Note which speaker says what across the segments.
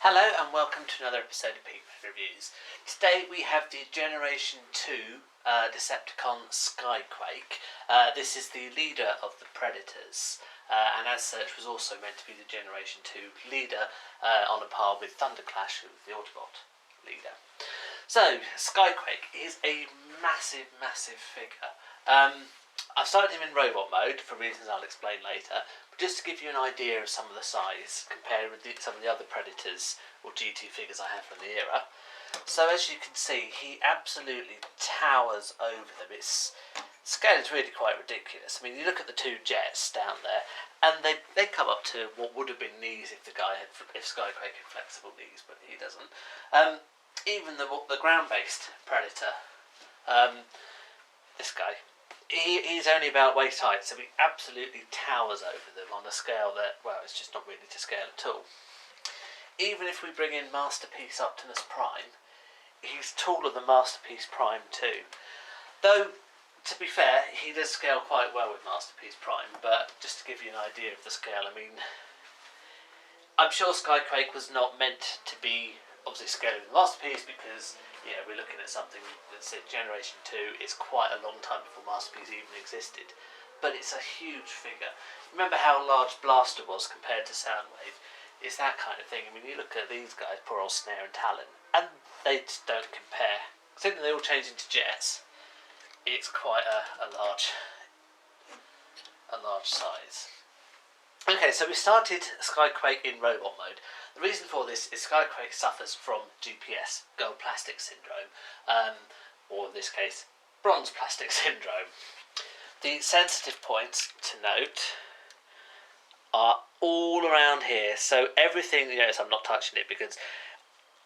Speaker 1: Hello and welcome to another episode of Peteman Reviews. Today we have the Generation 2 Decepticon Skyquake. This is the leader of the Predators, and as such was also meant to be the Generation 2 leader on a par with Thunderclash, who was the Autobot leader. So, Skyquake is a massive figure. I've started him in robot mode for reasons I'll explain later, but just to give you an idea of some of the size compared with some of the other Predators or G2 figures I have from the era. So as you can see, he absolutely towers over them. Its scale is really quite ridiculous. I mean, you look at the two jets down there, and they come up to what would have been knees if Skyquake had flexible knees, but he doesn't. Even the ground-based Predator, this guy. He's only about waist height, so he absolutely towers over them on a scale that, well, it's just not really to scale at all. Even if we bring in Masterpiece Optimus Prime, he's taller than Masterpiece Prime too. Though, to be fair, he does scale quite well with Masterpiece Prime, but just to give you an idea of the scale, I mean, I'm sure Skyquake was not meant to be obviously scaling with Masterpiece because, you know, we're looking at something that's at Generation 2. It's quite a long time before Masterpiece even existed, but it's a huge figure. Remember how large Blaster was compared to Soundwave? It's that kind of thing. I mean, you look at these guys, poor old Snare and Talon, and they just don't compare. Considering they all change into jets, it's quite a large size. Okay, so we started Skyquake in robot mode. The reason for this is Skyquake suffers from GPS, gold plastic syndrome, or in this case, bronze plastic syndrome. The sensitive points to note are all around here, so everything, you notice I'm not touching it because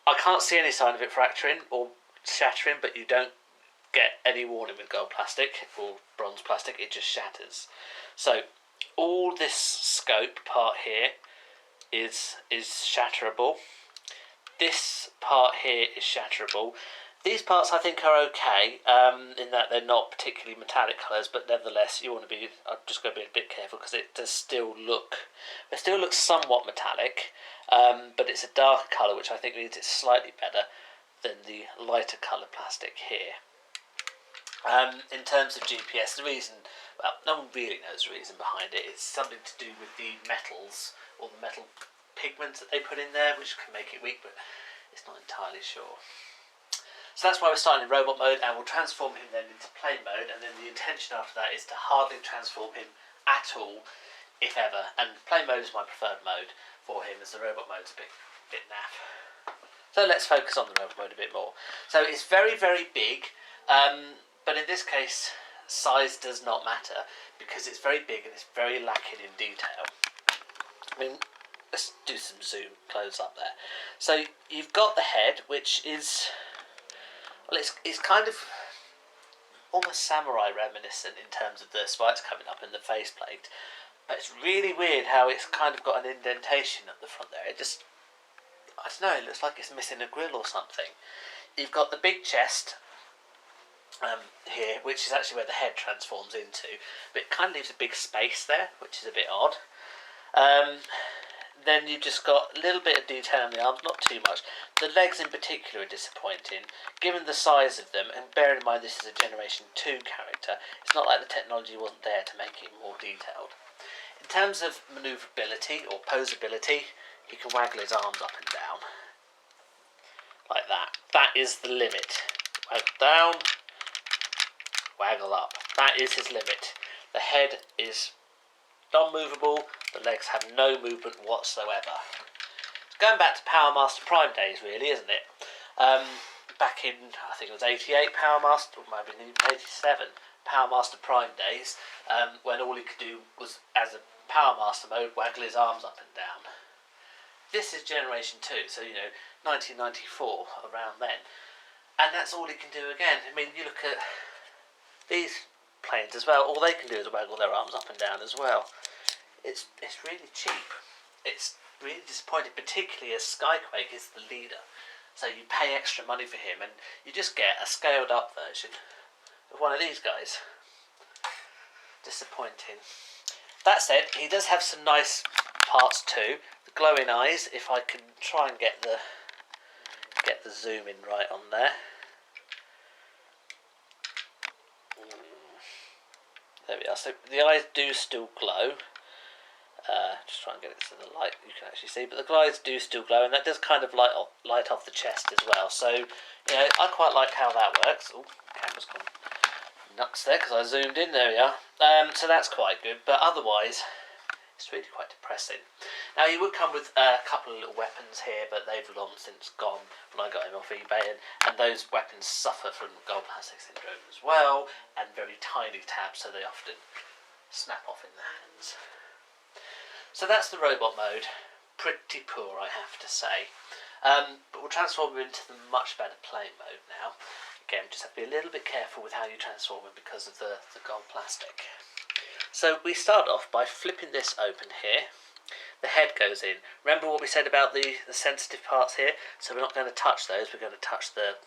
Speaker 1: I can't see any sign of it fracturing or shattering, but you don't get any warning with gold plastic or bronze plastic, it just shatters. So all this scope part here is shatterable. This part here is shatterable. These parts I think are okay, in that they're not particularly metallic colours, but nevertheless you want to be, I'm just going to be a bit careful because it still looks somewhat metallic, but it's a darker colour, which I think means it's slightly better than the lighter colour plastic here. In terms of GPS, the reason, well, no one really knows the reason behind it. It's something to do with the metals or the metal pigments that they put in there, which can make it weak, but it's not entirely sure. So that's why we're starting in robot mode, and we'll transform him then into plane mode, and then the intention after that is to hardly transform him at all, if ever. And plane mode is my preferred mode for him, as the robot mode's a bit naff. So let's focus on the robot mode a bit more. So it's very big, but in this case, size does not matter because it's very big and it's very lacking in detail. I mean, let's do some zoom close up there. So you've got the head, which is, well, it's kind of almost samurai reminiscent in terms of the spikes coming up and the faceplate, but it's really weird how it's kind of got an indentation at the front there. It just, I don't know, it looks like it's missing a grill or something. You've got the big chest here, which is actually where the head transforms into, but it kind of leaves a big space there, which is a bit odd. Then you've just got a little bit of detail on the arms, not too much. The legs in particular are disappointing, given the size of them, and bearing in mind this is a Generation 2 character, it's not like the technology wasn't there to make it more detailed. In terms of manoeuvrability or posability, he can waggle his arms up and down. Like that. That is the limit. Waggle down, waggle up. That is his limit. The head is non-movable, the legs have no movement whatsoever. It's going back to Power Master Prime days, really, isn't it? Back in, I think it was 88 Power Master, or maybe even 87 Power Master Prime days, when all he could do was, as a Power Master mode, waggle his arms up and down. This is Generation 2, so, you know, 1994, around then. And that's all he can do again. I mean, you look at these planes as well, all they can do is waggle their arms up and down as well. It's really cheap. It's really disappointing, particularly as Skyquake is the leader. So you pay extra money for him and you just get a scaled up version of one of these guys. Disappointing. That said, he does have some nice parts too. The glowing eyes, if I can try and get the zoom in right on there. There we are. So the eyes do still glow. Just try and get it to the light you can actually see, but the eyes do still glow, and that does kind of light off the chest as well. So I quite like how that works. Oh, camera's gone nuts there because I zoomed in. There we are. So that's quite good, but otherwise it's really quite depressing. Now you would come with a couple of little weapons here, but they've long since gone when I got them off eBay, and those weapons suffer from gold plastic syndrome as well, and very tiny tabs, so they often snap off in the hands. So that's the robot mode. Pretty poor, I have to say. But we'll transform into the much better playing mode now. Again, just have to be a little bit careful with how you transform it because of the gold plastic. So we start off by flipping this open here. The head goes in. Remember what we said about the sensitive parts here? So we're not going to touch those, we're going to touch the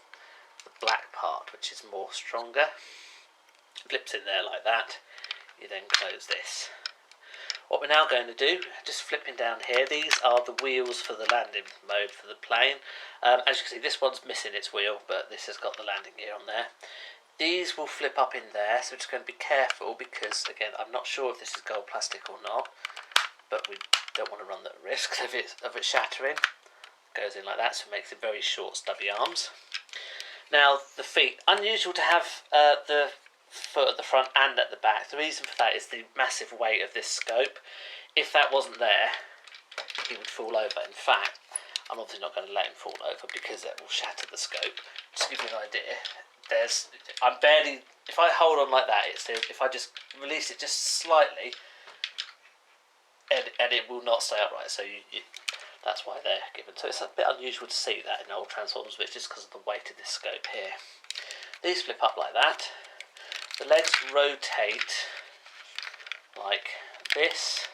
Speaker 1: black part, which is more stronger. Flips in there like that. You then close this. What we're now going to do, just flipping down here, these are the wheels for the landing mode for the plane. As you can see, this one's missing its wheel, but this has got the landing gear on there. These will flip up in there, so we're just going to be careful because, again, I'm not sure if this is gold plastic or not, but we don't want to run the risk of it shattering. Goes in like that, so it makes it very short, stubby arms. Now, the feet. Unusual to have the foot at the front and at the back. The reason for that is the massive weight of this scope. If that wasn't there, he would fall over. In fact, I'm obviously not going to let him fall over because it will shatter the scope. Just to give you an idea, if I hold on like that, if I just release it just slightly, and it will not stay upright. So that's why they're given. So it's a bit unusual to see that in old Transformers, but it's just because of the weight of this scope here. These flip up like that. The legs rotate like this,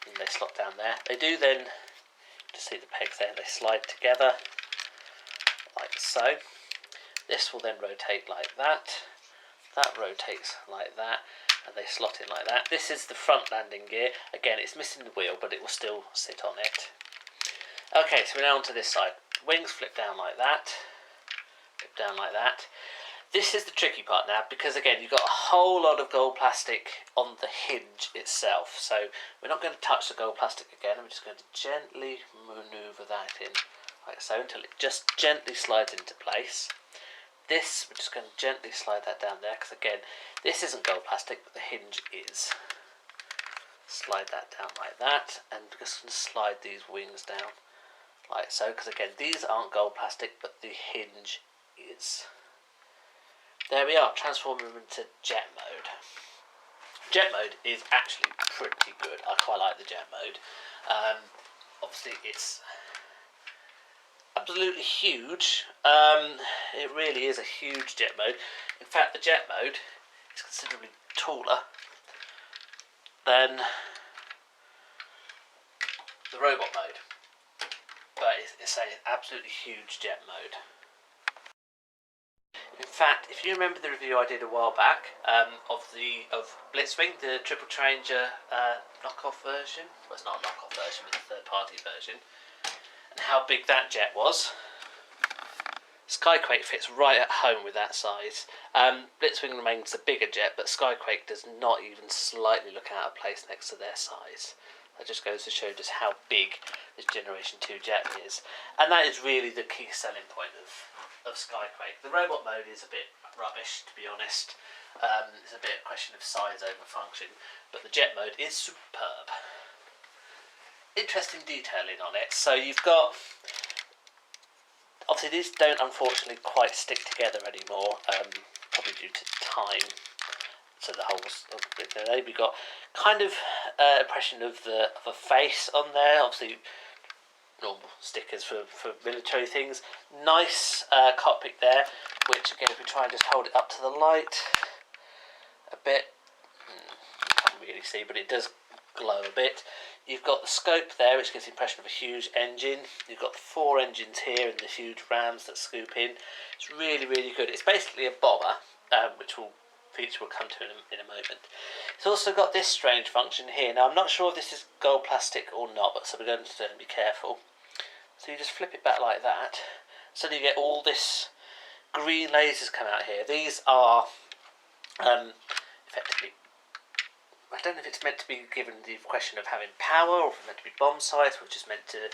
Speaker 1: and they slot down there. They do then, to see the pegs there, they slide together like so. This will then rotate like that. That rotates like that, and they slot in like that. This is the front landing gear. Again, it's missing the wheel, but it will still sit on it. Okay, so we're now onto this side. Wings flip down like that. Flip down like that. This is the tricky part now, because again, you've got a whole lot of gold plastic on the hinge itself. So we're not going to touch the gold plastic again. I'm just going to gently manoeuvre that in, like so, until it just gently slides into place. This, we're just going to gently slide that down there, because again, this isn't gold plastic, but the hinge is. Slide that down like that, and we're just going to slide these wings down like so, because again, these aren't gold plastic, but the hinge is. There we are, transforming into jet mode. Jet mode is actually pretty good. I quite like the jet mode. Obviously, it's absolutely huge. It really is a huge jet mode. In fact, the jet mode is considerably taller than the robot mode, but it's an absolutely huge jet mode. In fact, if you remember the review I did a while back of Blitzwing, the Triple Changer knockoff version, well, it's not a knockoff version, but a third-party version, and how big that jet was, Skyquake fits right at home with that size. Blitzwing remains the bigger jet, but Skyquake does not even slightly look out of place next to their size. That just goes to show just how big this Generation 2 jet is. And that is really the key selling point of Skyquake. The robot mode is a bit rubbish, to be honest. It's a bit a question of size over function, but the jet mode is superb. Interesting detailing on it. So you've got, obviously these don't unfortunately quite stick together anymore, probably due to time. So the holes bit there. We've got kind of impression of a face on there. Obviously normal stickers for military things. Nice cockpit there, which again, if we try and just hold it up to the light a bit, you can't really see, but it does glow a bit. You've got the scope there, which gives the impression of a huge engine. You've got the 4 engines here and the huge rams that scoop in. It's really, really good. It's basically a bomber, which will feature we'll come to in a moment. It's also got this strange function here. Now I'm not sure if this is gold plastic or not, but so we're going to be careful. So you just flip it back like that, so you get all this green lasers come out here. These are effectively, I don't know if it's meant to be given the question of having power or if it's meant to be bomb size, which is meant to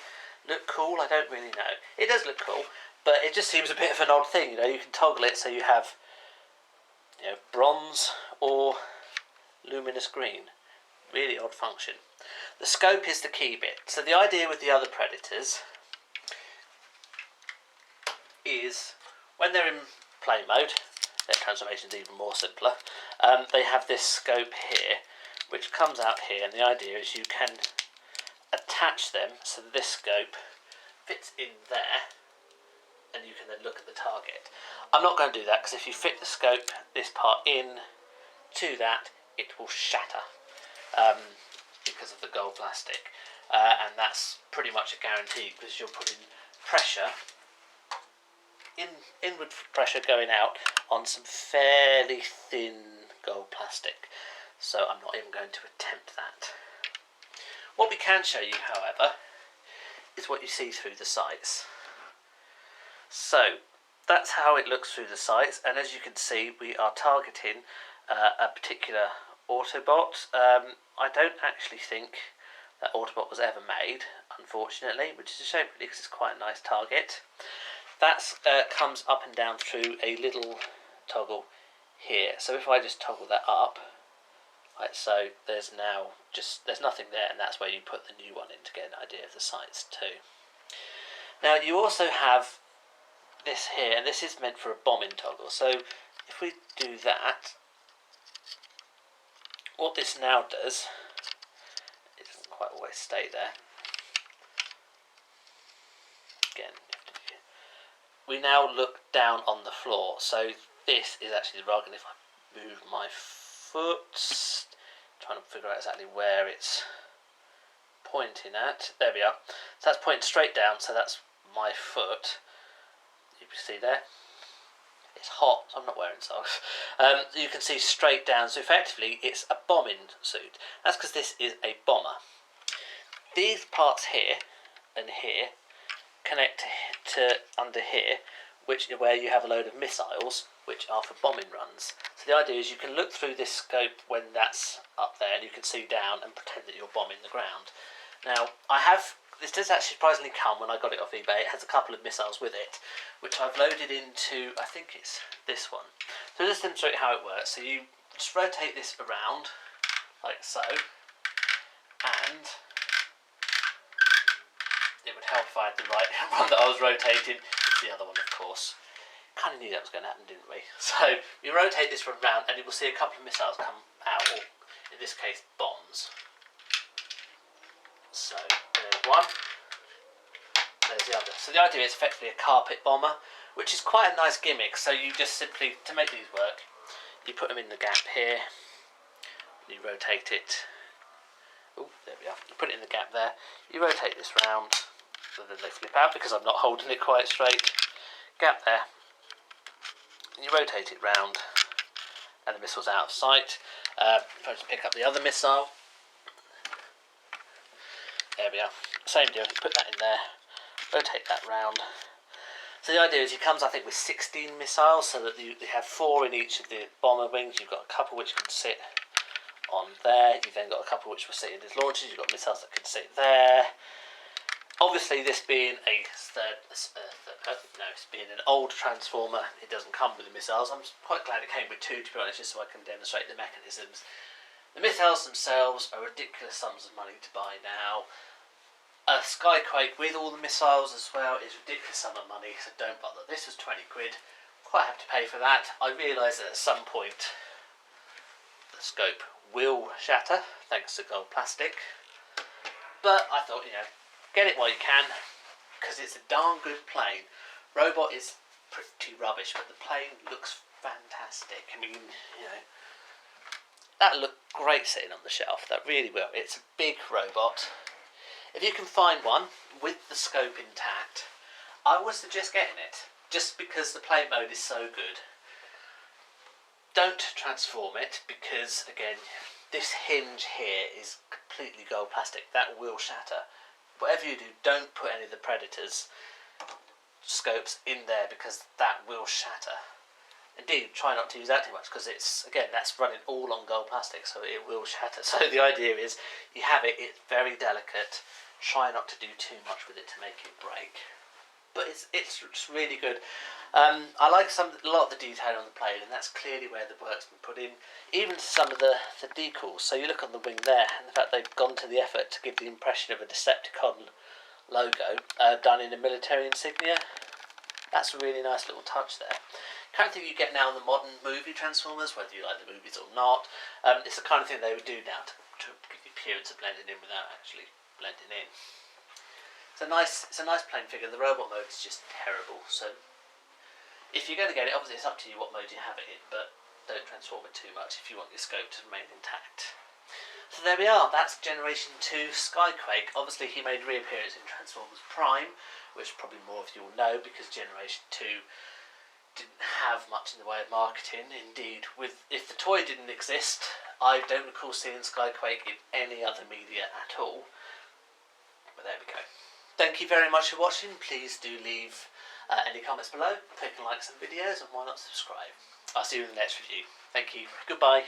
Speaker 1: look cool. I don't really know. It does look cool, but it just seems a bit of an odd thing. You know, you can toggle it so you have, you know, bronze or luminous green. Really odd function. The scope is the key bit. So the idea with the other Predators is when they're in play mode, their transformation is even more simpler. They have this scope here, which comes out here, and the idea is you can attach them so that this scope fits in there, and you can then look at the target. I'm not going to do that because if you fit the scope, this part in to that, it will shatter because of the gold plastic, and that's pretty much a guarantee because you're putting pressure. Inward pressure going out on some fairly thin gold plastic, so I'm not even going to attempt that. What we can show you, however, is what you see through the sights. So that's how it looks through the sights, and as you can see, we are targeting a particular Autobot. I don't actually think that Autobot was ever made, unfortunately, which is a shame really because it's quite a nice target. That comes up and down through a little toggle here. So if I just toggle that up, like so, there's nothing there, and that's where you put the new one in to get an idea of the sights too. Now you also have this here, and this is meant for a bombing toggle. So if we do that, what this now does, it doesn't quite always stay there. Again, we now look down on the floor, so this is actually the rug, and if I move my foot, trying to figure out exactly where it's pointing at, there we are, so that's pointing straight down, so that's my foot, you can see there, it's hot, so I'm not wearing socks, you can see straight down, so effectively it's a bombing suit. That's because this is a bomber. These parts here and here connect to under here, which is where you have a load of missiles which are for bombing runs. So the idea is you can look through this scope when that's up there and you can see down and pretend that you're bombing the ground. Now this does actually surprisingly come when I got it off eBay. It has a couple of missiles with it, which I've loaded into, I think it's this one. So just demonstrate how it works. So you just rotate this around like so, and it would help if I had the right one that I was rotating. It's the other one, of course. Kind of knew that was going to happen, didn't we? So you rotate this one round, and you will see a couple of missiles come out, or in this case, bombs. So there's one, there's the other. So the idea is effectively a carpet bomber, which is quite a nice gimmick. So you just simply, to make these work, you put them in the gap here, you rotate it. Oh, there we are. You put it in the gap there. You rotate this round, so then they flip out because I'm not holding it quite straight. Gap there. And you rotate it round, and the missile's out of sight. If I just pick up the other missile, there we are. Same deal. You put that in there. Rotate that round. So the idea is he comes, I think, with 16 missiles, so that you have 4 in each of the bomber wings. You've got a couple which can sit on there. You've then got a couple which will sit in his launches. You've got missiles that can sit there. Obviously, this being it's being an old Transformer, it doesn't come with the missiles. I'm quite glad it came with 2, to be honest, just so I can demonstrate the mechanisms. The missiles themselves are ridiculous sums of money to buy now. A Skyquake with all the missiles as well is a ridiculous sum of money, so don't bother. This was 20 quid. Quite happy to pay for that. I realise that at some point the scope will shatter thanks to gold plastic, but I thought, get it while you can, because it's a darn good plane. Robot is pretty rubbish, but the plane looks fantastic. I mean, that looked great sitting on the shelf. That really will. It's a big robot. If you can find one with the scope intact, I would suggest getting it, just because the plane mode is so good. don't transform it because, again, this hinge here is completely gold plastic. That will shatter. Whatever you do, don't put any of the Predators scopes in there because that will shatter. Indeed, try not to use that too much because it's, again, that's running all on gold plastic, so it will shatter. So the idea is you have it, it's very delicate. Try not to do too much with it to make it break. But it's really good. I like a lot of the detail on the plane, and that's clearly where the work's been put in. Even some of the decals. So you look on the wing there, and in fact they've gone to the effort to give the impression of a Decepticon logo done in a military insignia. That's a really nice little touch there. Kind of thing you get now in the modern movie Transformers, whether you like the movies or not. It's the kind of thing they would do now to give the appearance of blending in without actually blending in. It's a nice plain figure. The robot mode is just terrible. So if you're going to get it, obviously it's up to you what mode you have it in, but don't transform it too much if you want your scope to remain intact. So there we are. That's Generation 2 Skyquake. Obviously he made reappearance in Transformers Prime, which probably more of you will know because Generation 2 didn't have much in the way of marketing. Indeed, if the toy didn't exist, I don't recall seeing Skyquake in any other media at all. But there we go. Thank you very much for watching. Please do leave any comments below. Click and like some videos, and why not subscribe. I'll see you in the next review. Thank you. Goodbye.